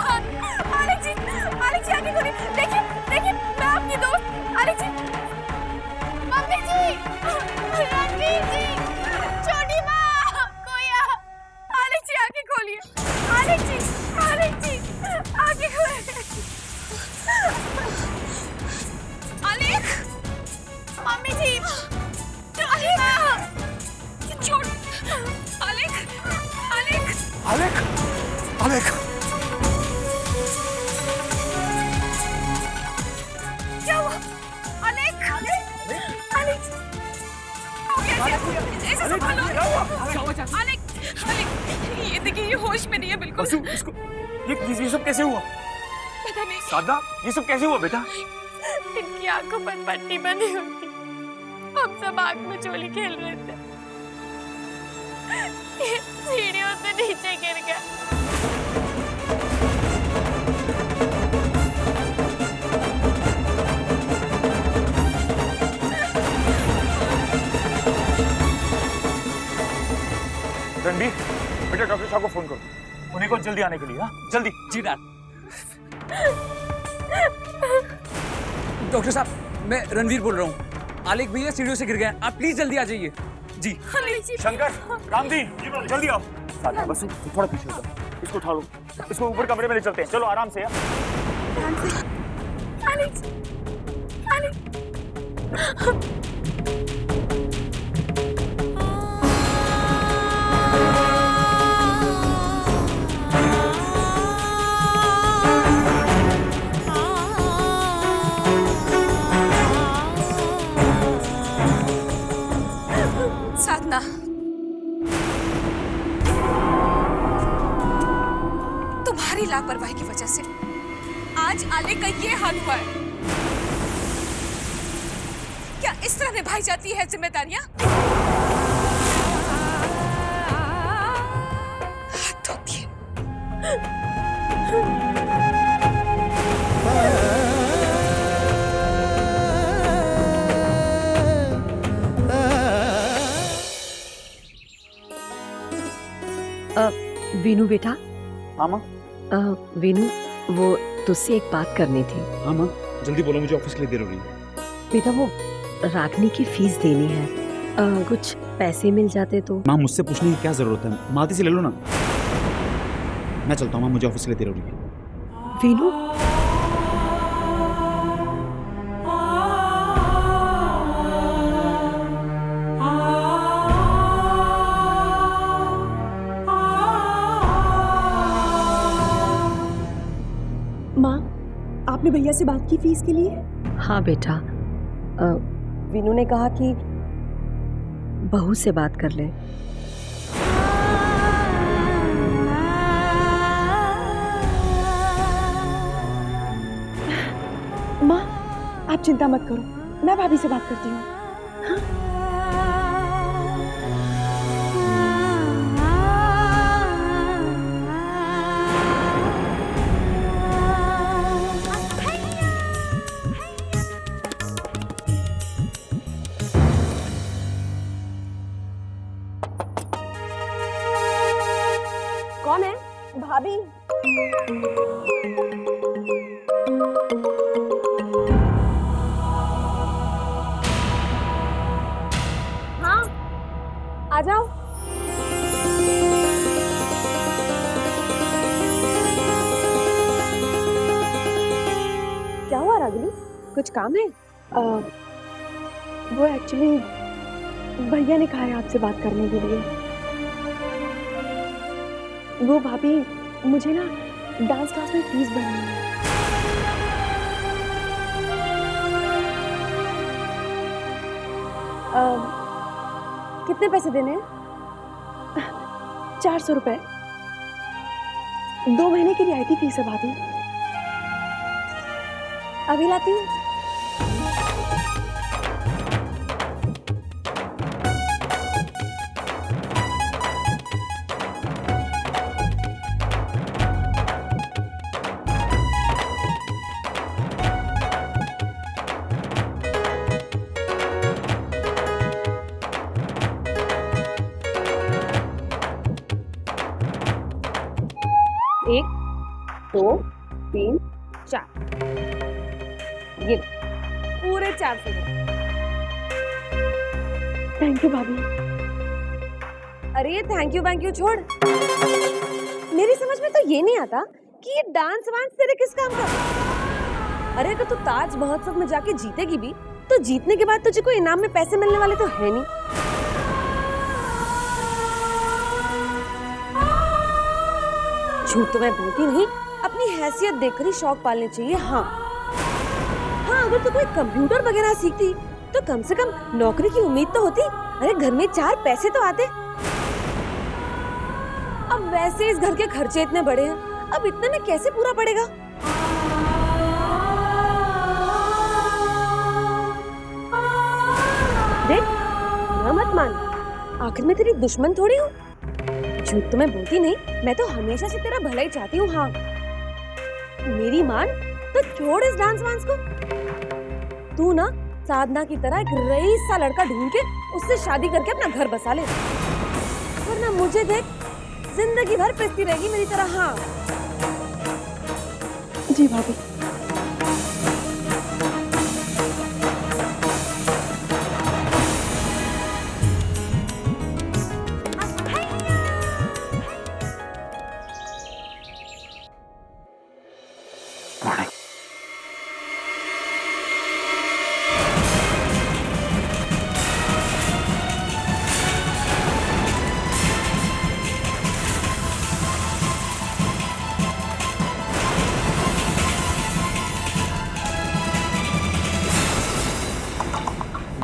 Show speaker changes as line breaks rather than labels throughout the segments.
आलेख जी आगे खोलिए। देखिए देखिए मैं आपकी दोस्त आलेख जी। मम्मी जी, रणवीर जी, छोटी माँ, कोई आलेख जी आगे खोलिए। आलेख जी आगे खोलिए। आलेख, मम्मी जी, आलेख, छोड़, आलेख, आलेख,
आलेख, आलेख,
क्या हुआ? आलेख, आलेख, ऐसे संभालो। आलेख, ये देखिए ये होश में नहीं है बिल्कुल।
बसु, इसको ये सब कैसे हुआ?
पता नहीं।
साधना, ये सब कैसे हुआ बेटा?
इनकी आंखों पर पट्टी बंधी हुई थी। हम सब आग में चोली खेल रहे थे। ये सीढ़ियों से नीचे गिर गया।
रणबीर, बेटा डॉक्टर साहब को फोन करो, उन्हें को जल्दी आने के लिए। हाँ जल्दी।
जी डॉक्टर साहब, मैं रणवीर बोल रहा हूँ। आलेख भैया सीढ़ियों से गिर गए, आप प्लीज जल्दी आ जाइए। जी
शंकर, रामदीन, जल्दी आओ। साधना, बस थोड़ा पीछे हो जाओ, इसको उठा लो, इसको ऊपर कमरे में ले चलते हैं। चलो आराम से।
साधना, तुम्हारी लापरवाही की वजह से आज आलेख का ये हाल हुआ है। क्या इस तरह निभाई जाती है जिम्मेदारियां? हाथ धोती है।
वीनू बेटा।
हाँ माँ।
वीनू, वो तुझसे एक बात करनी थी।
हाँ माँ, जल्दी बोलो, मुझे ऑफिस के लिए देर हो रही है।
बेटा, वो रागनी की फीस देनी है, कुछ पैसे मिल जाते तो।
माँ, मुझसे पूछने की क्या जरूरत है, मालती से ले लो ना। मैं चलता हूँ माँ, मुझे ऑफिस के लिए देर हो रही है।
वीनू,
माँ, आपने भैया से बात की फीस के लिए?
हाँ बेटा, वीनू ने कहा कि बहू से बात कर ले।
माँ, आप चिंता मत करो, मैं भाभी से बात करती हूँ। हाँ? कौन है? भाभी। हाँ, आ जाओ। क्या हुआ रागिनी, कुछ काम है? वो एक्चुअली भैया ने कहा है आपसे बात करने के लिए। वो भाभी, मुझे ना डांस क्लास में फीस भरनी है। कितने पैसे देने हैं? 400 रुपए। 2 महीने की रियायती फीस है भाभी। अभी लाती हूँ।
2 3 4 ये पूरे 400
थैंक यू भाभी।
अरे ये थैंक यू छोड़। मेरी समझ में तो ये नहीं आता कि ये डांस वांस तेरे किस काम का। अरे अगर तू ताज महोत्सव में जाके जीतेगी भी तो जीतने के बाद तुझे कोई इनाम में पैसे मिलने वाले तो है नहीं। झूठ तो मैं बोलती नहीं, अपनी हैसियत देखकर ही शौक पालने चाहिए। हाँ अगर तू कोई कंप्यूटर वगैरह सीखती तो कम से कम नौकरी की उम्मीद तो होती। अरे घर में 4 पैसे तो आते। अब वैसे इस घर के खर्चे इतने बड़े हैं, अब इतने में कैसे पूरा पड़ेगा। देख ना मत मान, आखिर मैं तेरी दुश्मन थोड़ी हूँ। झूठ तो मैं बोलती नहीं, मैं तो हमेशा से तेरा भला ही चाहती हूँ। हाँ मेरी मान तो छोड़ इस डांस वांस को। तू ना साधना की तरह एक रईस सा लड़का ढूंढ के उससे शादी करके अपना घर बसा ले, वरना मुझे देख जिंदगी भर पिसती रहेगी मेरी तरह। हाँ
जी भाभी।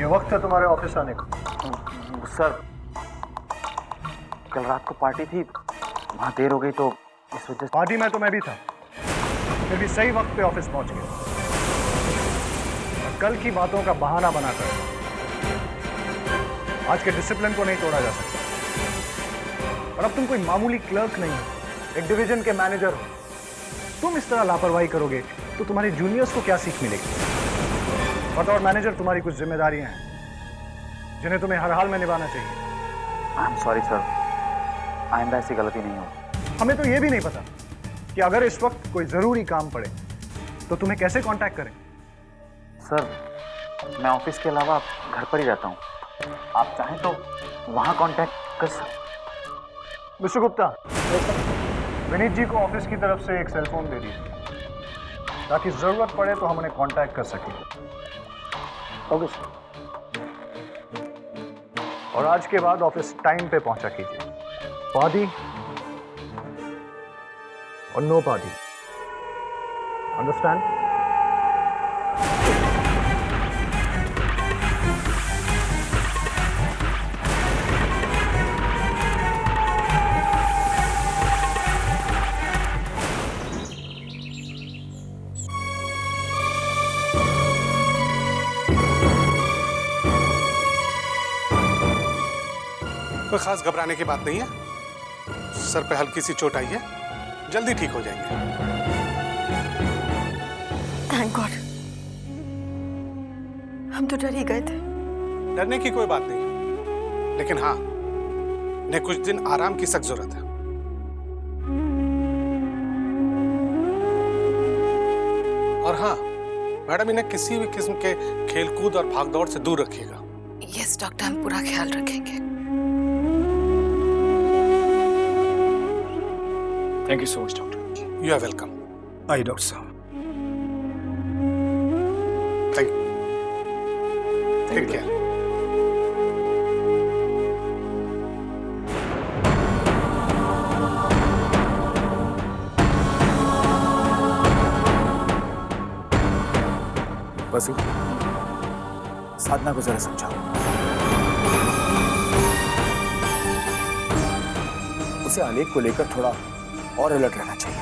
वक्त है तुम्हारे ऑफिस आने का।
सर कल रात को पार्टी थी, वहाँ देर हो गई तो इस वजह से।
पार्टी में तो मैं भी था, फिर भी सही वक्त पे ऑफिस पहुंच गया। और कल की बातों का बहाना बनाकर आज के डिसिप्लिन को नहीं तोड़ा जा सकता। और अब तुम कोई मामूली क्लर्क नहीं हो, एक डिवीजन के मैनेजर हो। तुम इस तरह लापरवाही करोगे तो तुम्हारे जूनियर्स को क्या सीख मिलेगी। बतौर मैनेजर तुम्हारी कुछ जिम्मेदारियां हैं जिन्हें तुम्हें हर हाल में निभाना चाहिए।
आई एम सॉरी सर, आइंदा ऐसी गलती नहीं हो।
हमें तो ये भी नहीं पता कि अगर इस वक्त कोई जरूरी काम पड़े तो तुम्हें कैसे कांटेक्ट करें।
सर मैं ऑफिस के अलावा घर पर ही रहता हूँ, आप चाहें तो वहाँ कांटेक्ट कर सकते।
मिस्टर गुप्ता, विनीत जी को ऑफिस की तरफ से एक सेलफोन दे दीजिए ताकि जरूरत पड़े तो हम उन्हें कांटेक्ट कर सकें।
Okay sir.
और आज के बाद ऑफिस टाइम पे पहुंचा कीजिए। पार्टी और नो पार्टी, अंडरस्टैंड?
कोई खास घबराने की बात नहीं है। सर पे हल्की सी चोट आई है, जल्दी ठीक हो जाएंगे।
थैंक गॉड, हम तो डर ही गए थे।
डरने की कोई बात नहीं है, लेकिन हाँ इन्हें कुछ दिन आराम की सख्त जरूरत है। और हाँ मैडम, इन्हें किसी भी किस्म के खेलकूद और भागदौड़ से दूर रखिएगा।
यस डॉक्टर, हम पूरा ख्याल रखेंगे।
Thank you so much doctor.
You are welcome.
आइए डॉक्टर साहब।
Thank you. Take care.
Basu, Sadhana को जरा समझाओ, उसे आलेख को लेकर थोड़ा और अलर्ट रहना चाहिए।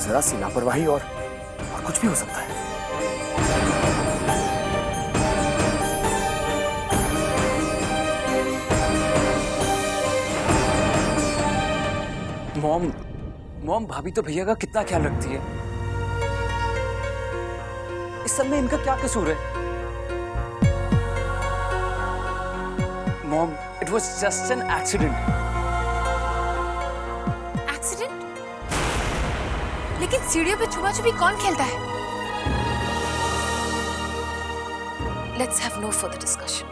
जरा सी लापरवाही और कुछ भी हो सकता है।
मॉम भाभी तो भैया का कितना ख्याल रखती है। इस सब में इनका क्या कसूर है? Mom, it was just an accident.
लेकिन सीढ़ियों पे छुपा छुपी कौन खेलता है? Let's have no further discussion.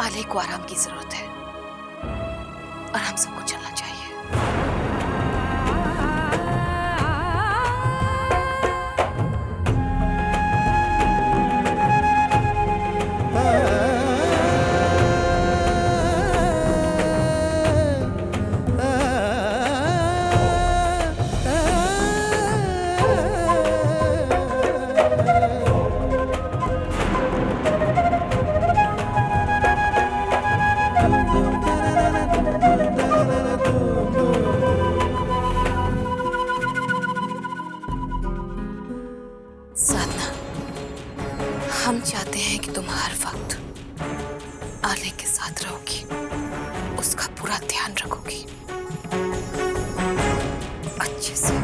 आले को आराम की जरूरत है और हम सबको चलना चाहिए। साधना, हम चाहते हैं कि तुम हर वक्त आले के साथ रहोगी, उसका पूरा ध्यान रखोगी अच्छे से।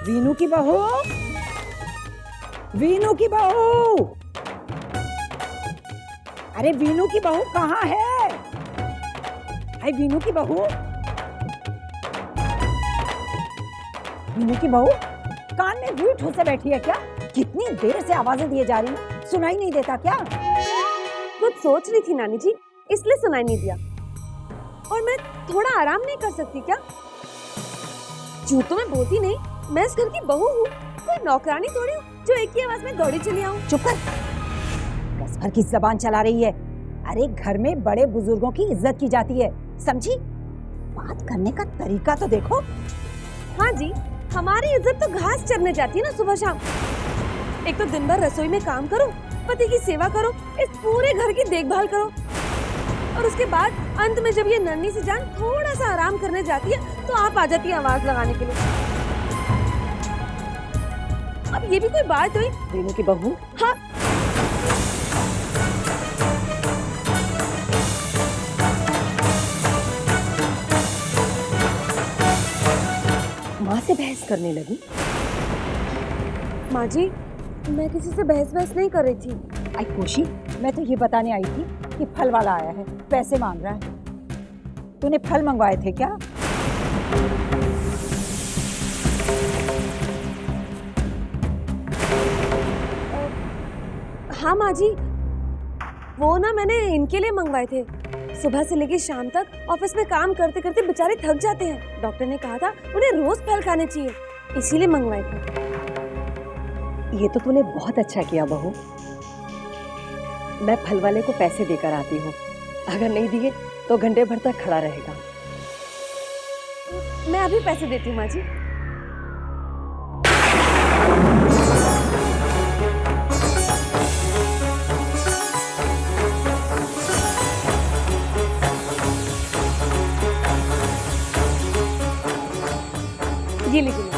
वीनू की बहू, वीनू की बहू, अरे वीनू की बहू कहाँ है? हाय वीनू की बहू, वीनू की बहू कान में रुई ठोसे बैठी है क्या? कितनी देर से आवाजें दिए जा रही हैं, सुनाई नहीं देता क्या?
कुछ सोच रही थी नानी जी, इसलिए सुनाई नहीं दिया। और मैं थोड़ा आराम नहीं कर सकती क्या? झूठ तो मैं बोलती नहीं, मैं इस घर की बहू हूँ, कोई नौकरानी थोड़ी हूँ जो एक ही आवाज में दौड़ी चली आऊँ।
चुप कर, बस भर की जबान चला रही है। अरे घर में बड़े बुजुर्गों की इज्जत की जाती है, समझी? बात करने का तरीका तो देखो।
हाँ जी, हमारी इज्जत तो घास चरने जाती है ना सुबह शाम। एक तो दिन भर रसोई में काम करो, पति की सेवा करो, इस पूरे घर की देखभाल करो, और उसके बाद अंत में जब ये नन्ही सी जान थोड़ा सा आराम करने जाती है तो आप आ जाती है आवाज लगाने के लिए। अब ये भी कोई बात हुई?
वीनू की बहू,
हाँ,
माँ से बहस करने लगी।
माँ जी, मैं किसी से बहस नहीं कर रही थी।
आई खुशी, मैं तो ये बताने आई थी कि फल वाला आया है, पैसे मांग रहा है। तूने फल मंगवाए थे क्या?
हाँ माँ जी, वो ना मैंने इनके लिए मंगवाए थे। सुबह से लेकर शाम तक ऑफिस में काम करते करते बेचारे थक जाते हैं। डॉक्टर ने कहा था उन्हें रोज फल खाने चाहिए, इसीलिए मंगवाए थे।
ये तो तूने बहुत अच्छा किया बहू। मैं फल वाले को पैसे देकर आती हूँ, अगर नहीं दिए तो घंटे भर तक खड़ा रहेगा।
मैं अभी पैसे देती हूँ माँ जी। ये लीजिए।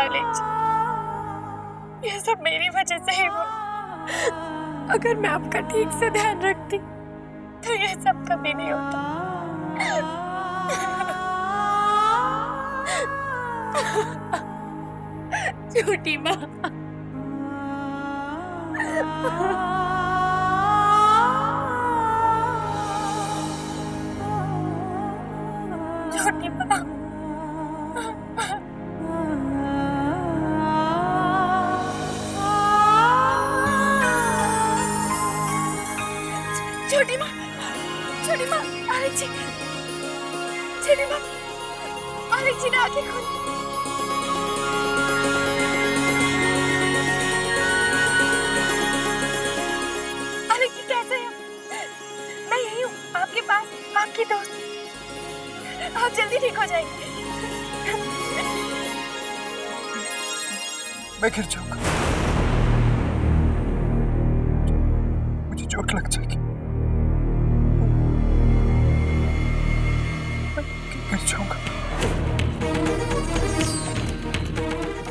आलिज, ये सब मेरी वजह से ही हुआ। अगर मैं आपका ठीक से ध्यान रखती तो ये सब कभी नहीं होता। छोटी माँ, छोटी माँ, छोटी माँ, छोटी माँ, आलिक जी, छोटी माँ, आलिक जी ने आंखें खोली। आलिक जी कैसे हैं? मैं यही हूँ, आपके पास, आपकी दोस्त। आप जल्दी ठीक हो जाएंगे।
मैं गिर जाऊंगा, मुझे चोट लग जाएगी, मैं गिर जाऊंगा।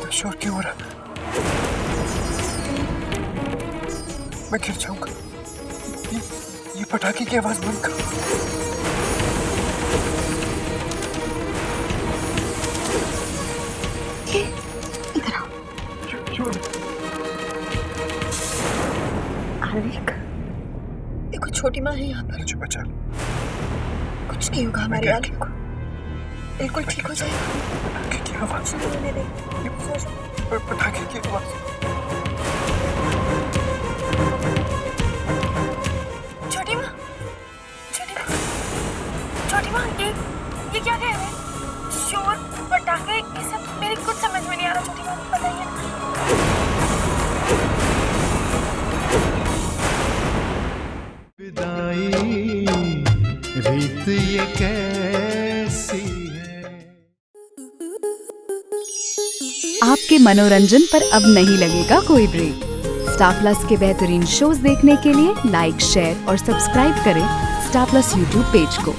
तो शोर क्यों हो रहा? मैं गिर जाऊंगा। ये पटाखे की आवाज बंद करो।
आलिक, देखो छोटी माँ है यहाँ पर।
मुझे बचा लो।
कुछ नहीं होगा हमारे आलिक को, बिल्कुल ठीक हो जाएगा।
पटाखे की आवाज, पटाखे की आवाज।
छोटी माँ, छोटी माँ, छोटी माँ, ये क्या कह रहे हैं? शोर, पटाखे, ये सब मेरे कुछ समझ में नहीं आ रहा। छोटी माँ, बताइए ना।
रीत ये कैसी है।
आपके मनोरंजन पर अब नहीं लगेगा कोई ब्रेक। स्टार प्लस के बेहतरीन शोज देखने के लिए लाइक, शेयर और सब्सक्राइब करें स्टार प्लस यूट्यूब पेज को।